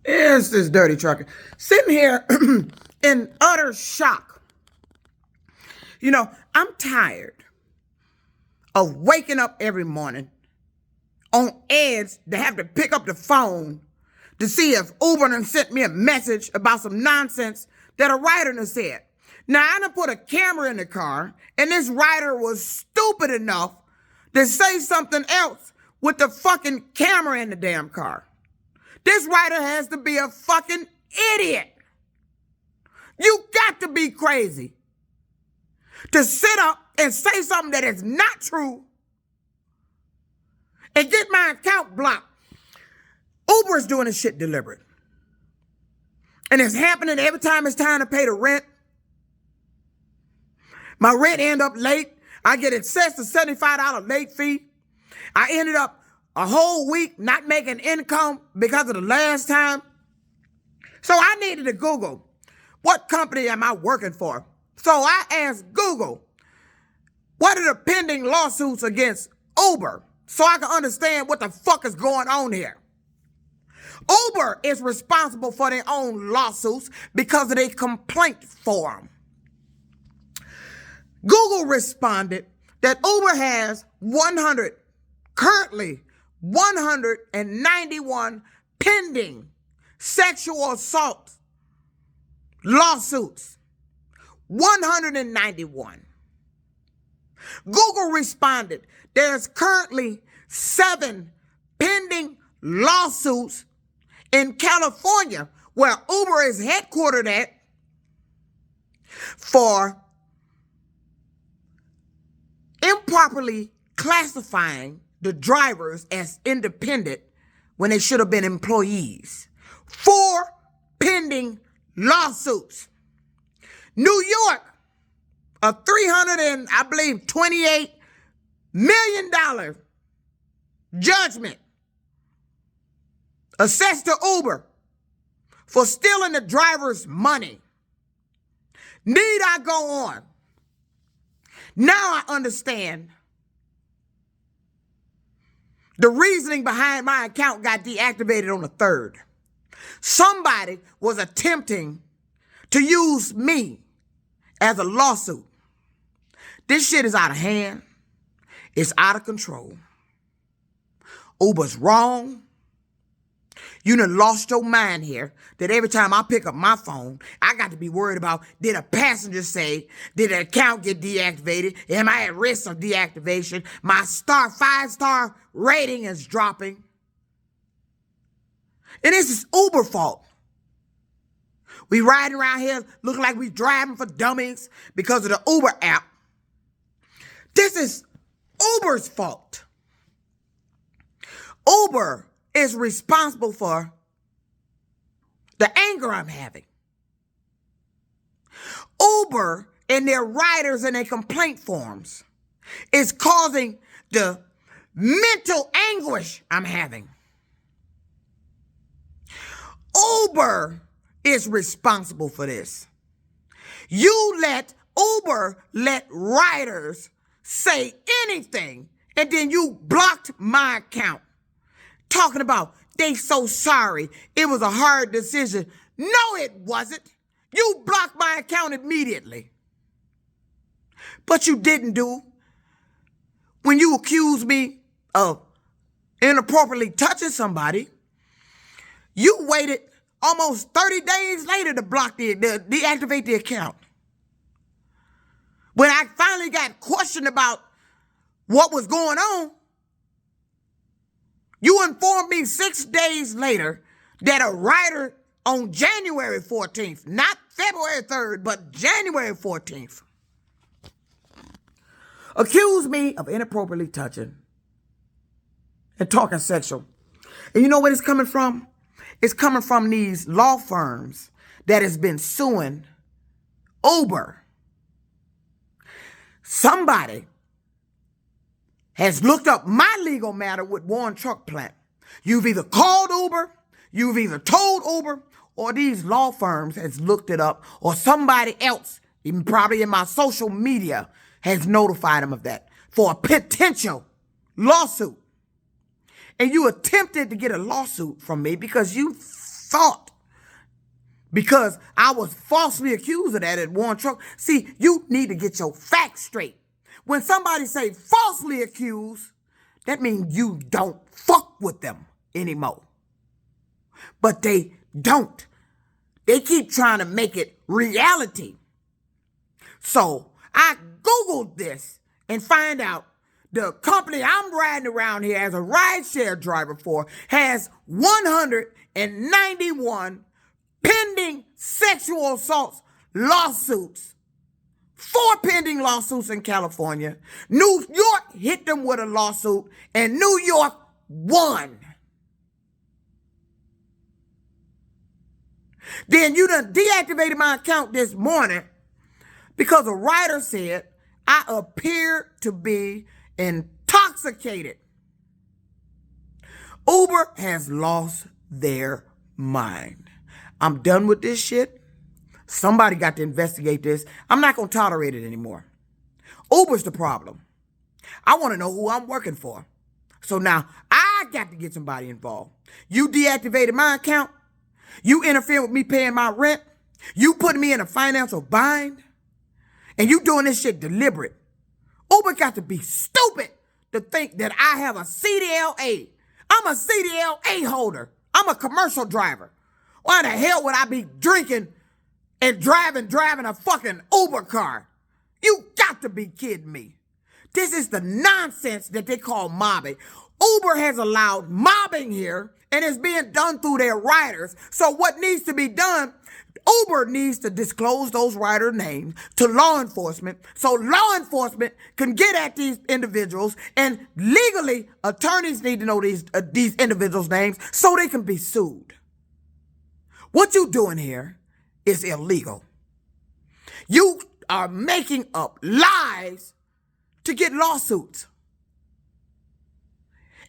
It's this dirty trucker sitting here in utter shock. I'm tired of waking up every morning on edge to have to pick up the phone to see if Uber done sent me a message about some nonsense that a writer done said. Now, I done put a camera in the car, and this writer was stupid enough to say something else with the fucking camera in the damn car. This writer has to be a fucking idiot. You got to be crazy to sit up and say something that is not true and get my account blocked. Uber is doing this shit deliberate. And it's happening every time it's time to pay the rent. My rent end up late. I get assessed a $75 late fee. I ended up a whole week not making income because of the last time. So I needed to Google, what company am I working for? So I asked Google, what are the pending lawsuits against Uber? So I can understand what the fuck is going on here. Uber is responsible for their own lawsuits because of their complaint form. Google responded that Uber has currently 191 pending sexual assault lawsuits. 191. Google responded there's currently 7 pending lawsuits in California, where Uber is headquartered at, for improperly classifying the drivers as independent when they should have been employees. 4 pending lawsuits. New York, a $328 million judgment assessed to Uber for stealing the driver's money. Need I go on? Now I understand the reasoning behind my account got deactivated on the 3rd. Somebody was attempting to use me as a lawsuit. This shit is out of hand. It's out of control. Uber's wrong. You done lost your mind here that every time I pick up my phone, I got to be worried about, did a passenger say, did the account get deactivated? Am I at risk of deactivation? My 5-star rating is dropping. And this is Uber's fault. We riding around here looking like we driving for dummies because of the Uber app. This is Uber's fault. Uber is responsible for the anger I'm having. Uber and their riders and their complaint forms is causing the mental anguish I'm having. Uber is responsible for this. Uber let riders say anything, and then you blocked my account. Talking about they so sorry. It was a hard decision. No, it wasn't. You blocked my account immediately. But you didn't do when you accused me of inappropriately touching somebody. You waited almost 30 days later to deactivate the account. When I finally got questioned about what was going on, you informed me 6 days later that a writer on January 14th, not February 3rd, but January 14th, accused me of inappropriately touching and talking sexual. And you know where it's coming from? It's coming from these law firms that has been suing Uber. Somebody has looked up my legal matter with Warren Truck Plant. You've either called Uber, you've either told Uber, or these law firms has looked it up, or somebody else, even probably in my social media, has notified them of that for a potential lawsuit. And you attempted to get a lawsuit from me because you thought because I was falsely accused of that at Warren Truck. See, you need to get your facts straight. When somebody say falsely accused, that means you don't fuck with them anymore. But they don't. They keep trying to make it reality. So I Googled this and find out the company I'm riding around here as a rideshare driver for has 191 pending sexual assault lawsuits. 4 pending lawsuits in California. New York hit them with a lawsuit and New York won. Then you done deactivated my account this morning because a writer said I appear to be intoxicated. Uber has lost their mind. I'm done with this shit. Somebody got to investigate this. I'm not going to tolerate it anymore. Uber's the problem. I want to know who I'm working for. So now I got to get somebody involved. You deactivated my account. You interfere with me paying my rent. You putting me in a financial bind. And you doing this shit deliberate. Uber got to be stupid to think that I have a CDLA. I'm a CDLA holder. I'm a commercial driver. Why the hell would I be drinking and driving a fucking Uber car? You got to be kidding me. This is the nonsense that they call mobbing. Uber has allowed mobbing here, and it's being done through their riders. So what needs to be done, Uber needs to disclose those rider names to law enforcement so law enforcement can get at these individuals, and legally attorneys need to know these individuals' names so they can be sued. What you doing here is illegal. You are making up lies to get lawsuits.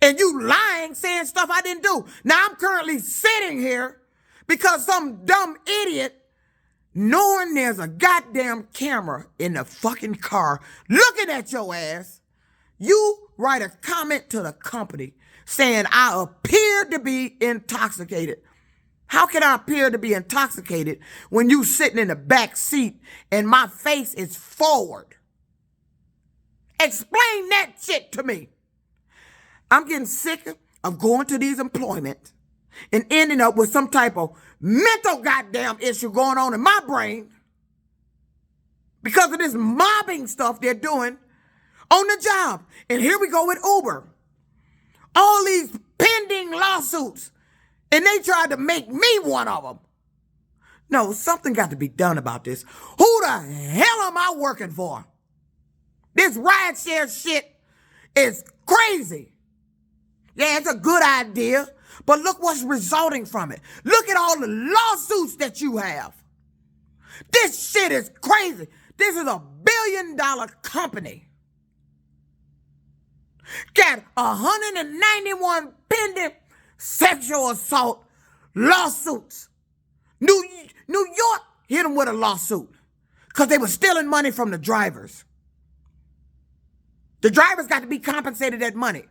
And you lying, saying stuff I didn't do. Now I'm currently sitting here because some dumb idiot, knowing there's a goddamn camera in the fucking car looking at your ass, you write a comment to the company saying I appear to be intoxicated. How can I appear to be intoxicated when you sitting in the back seat and my face is forward? Explain that shit to me. I'm getting sick of going to these employments and ending up with some type of mental goddamn issue going on in my brain because of this mobbing stuff they're doing on the job. And here we go with Uber. All these pending lawsuits, and they tried to make me one of them. No, something got to be done about this. Who the hell am I working for? This rideshare shit is crazy. Yeah, it's a good idea, but look what's resulting from it. Look at all the lawsuits that you have. This shit is crazy. This is $1 billion company. Got 191 pending sexual assault lawsuits. New York hit them with a lawsuit because they were stealing money from the drivers. The drivers got to be compensated that money.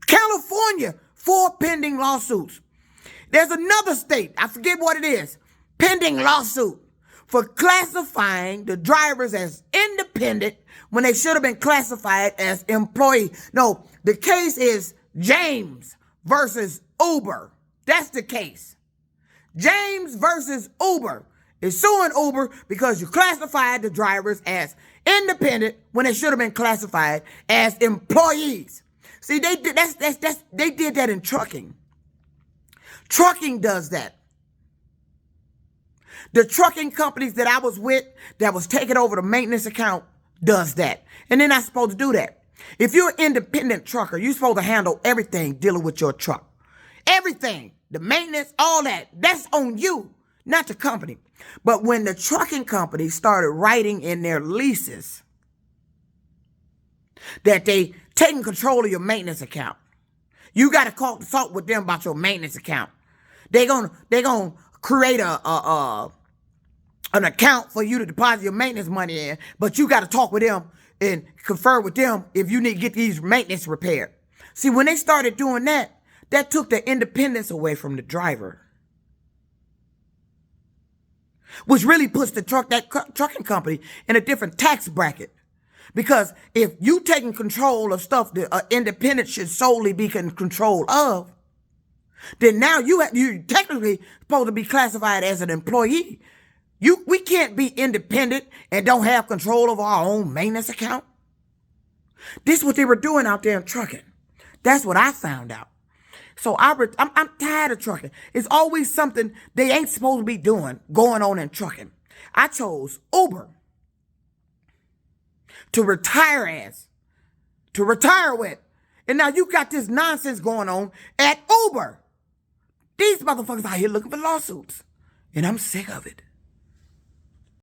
California, 4 pending lawsuits. There's another state, I forget what it is, pending lawsuit for classifying the drivers as independent when they should have been classified as employee. No, the case is James versus Uber. That's the case. James versus Uber is suing Uber because you classified the drivers as independent when they should have been classified as employees. See, they did that in trucking. Trucking does that. The trucking companies that I was with that was taking over the maintenance account does that. And they're not supposed to do that. If you're an independent trucker, you're supposed to handle everything dealing with your truck. Everything. The maintenance, all that. That's on you, not the company. But when the trucking companies started writing in their leases that they taking control of your maintenance account, you got to consult with them about your maintenance account. They're gonna create an account for you to deposit your maintenance money in, but you got to talk with them and confer with them if you need to get these maintenance repaired. See, when they started doing that, that took the independence away from the driver, which really puts the trucking company in a different tax bracket. Because if you taking control of stuff that independent should solely be in control of, then now you technically supposed to be classified as an employee. We can't be independent and don't have control of our own maintenance account. This is what they were doing out there in trucking. That's what I found out. So I'm tired of trucking. It's always something they ain't supposed to be doing going on in trucking. I chose Uber to retire with. And now you got this nonsense going on at Uber. These motherfuckers out here looking for lawsuits. And I'm sick of it.